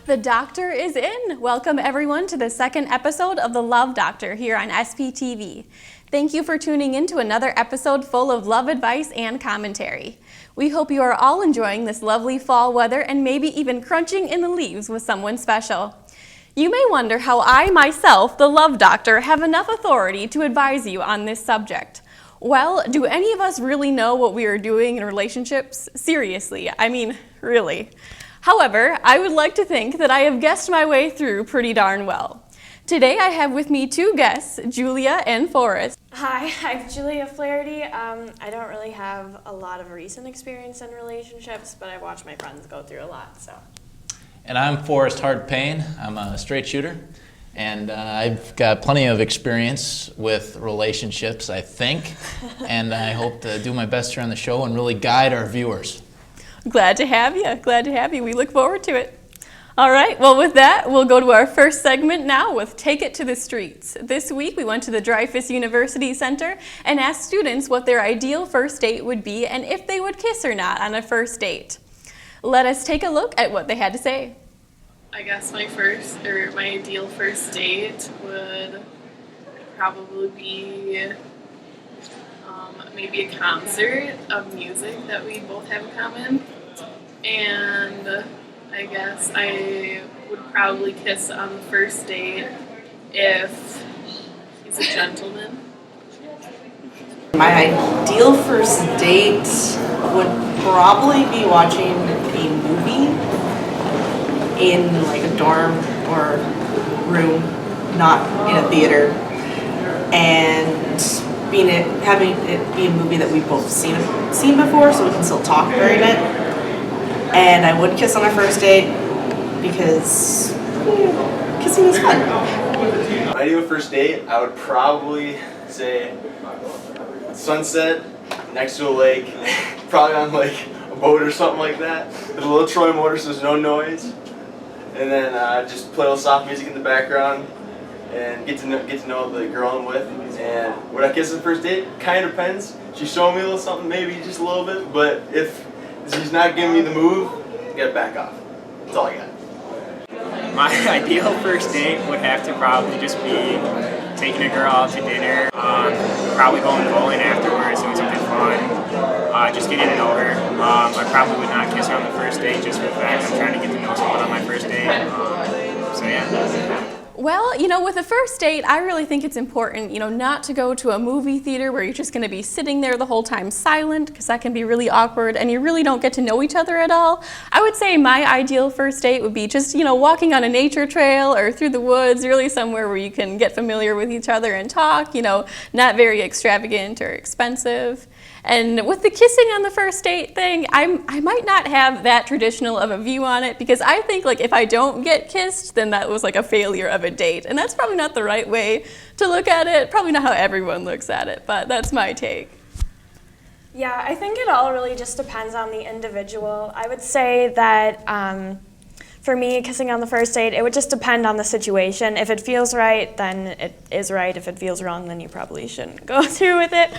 The doctor is in. Welcome everyone to the second episode of The Love Doctor here on SPTV. Thank you for tuning in to another episode full of love advice and commentary. We hope you are all enjoying this lovely fall weather and maybe even crunching in the leaves with someone special. You may wonder how I myself, the Love Doctor, have enough authority to advise you on this subject. Well, do any of us really know what we are doing in relationships? Seriously, I mean, really. However, I would like to think that I have guessed my way through pretty darn well. Today I have with me two guests, Julia and Forrest. Hi, I'm Julia Flaherty. I don't really have a lot of recent experience in relationships, but I watch my friends go through a lot, so. And I'm Forrest Payne. I'm a straight shooter, and I've got plenty of experience with relationships, I think, and I hope to do my best here on the show and really guide our viewers. Glad to have you. Glad to have you. We look forward to it. All right, well with that, we'll go to our first segment now with Take It to the Streets. This week we went to the Dreyfus University Center and asked students what their ideal first date would be and if they would kiss or not on a first date. Let us take a look at what they had to say. I guess my ideal first date would probably be maybe a concert of music that we both have in common. And I guess I would probably kiss on the first date if he's a gentleman. My ideal first date would probably be watching a movie in like a dorm or room, not in a theater, and having it be a movie that we've both seen before, so we can still talk during it. And I would kiss on our first date because kissing is fun. My ideal first date, I would probably say sunset next to a lake, probably on like a boat or something like that. With a little Troy motor so there's no noise. And then just play a little soft music in the background and get to know the girl I'm with. And would I kiss on the first date? Kind of depends. She's showing me a little something, maybe just a little bit, but if she's not giving me the move, you gotta back off. That's all I got. My ideal first date would have to probably just be taking a girl out to dinner, probably going bowling afterwards, doing something fun, just getting to know her. I probably would not kiss her on the first date just for the fact I'm trying to get to know someone on my first date. So yeah. Well, with a first date, I really think it's important, not to go to a movie theater where you're just going to be sitting there the whole time silent, because that can be really awkward and you really don't get to know each other at all. I would say my ideal first date would be just, walking on a nature trail or through the woods, really somewhere where you can get familiar with each other and talk, not very extravagant or expensive. And with the kissing on the first date thing, I might not have that traditional of a view on it, because I think if I don't get kissed, then that was like a failure of a date. And that's probably not the right way to look at it, probably not how everyone looks at it, but that's my take. Yeah, I think it all really just depends on the individual. I would say that for me, kissing on the first date, it would just depend on the situation. If it feels right, then it is right. If it feels wrong, then you probably shouldn't go through with it.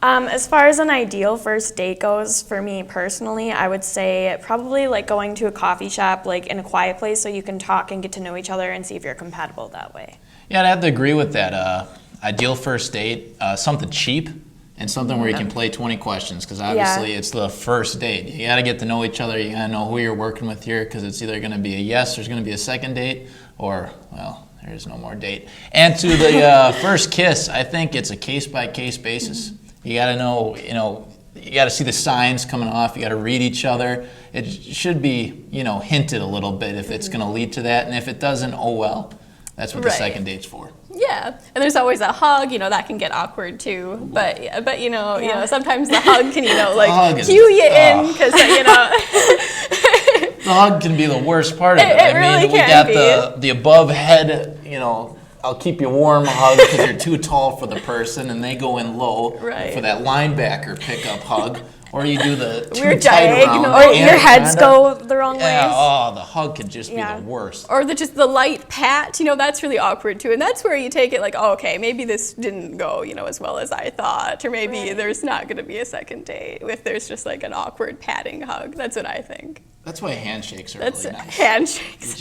As far as an ideal first date goes, for me personally, I would say probably going to a coffee shop, in a quiet place, so you can talk and get to know each other and see if you're compatible that way. Yeah, I'd have to agree with that. Ideal first date, something cheap and something where you can play 20 questions, because obviously it's the first date. You got to get to know each other. You got to know who you're working with here, because it's either going to be a yes, there's going to be a second date, or, well, there's no more date. And to the first kiss, I think it's a case-by-case basis. You got to know, you got to see the signs coming off. You got to read each other. It should be, hinted a little bit if it's going to lead to that. And if it doesn't, oh well. That's what the second date's for. Yeah, and there's always a hug, that can get awkward too. But sometimes the hug can, cue you in, because, The hug can be the worst part of it. Really we got the above head, I'll keep you warm hug because you're too tall for the person, and they go in low for that linebacker pickup hug. Or you do the weird diagonal, or your heads go the wrong way. Oh, the hug can just be the worst. Or just the light pat, that's really awkward too. And that's where you take it okay, maybe this didn't go, as well as I thought. Or maybe there's not going to be a second date if there's just an awkward patting hug. That's what I think. That's why handshakes are really nice. Handshakes.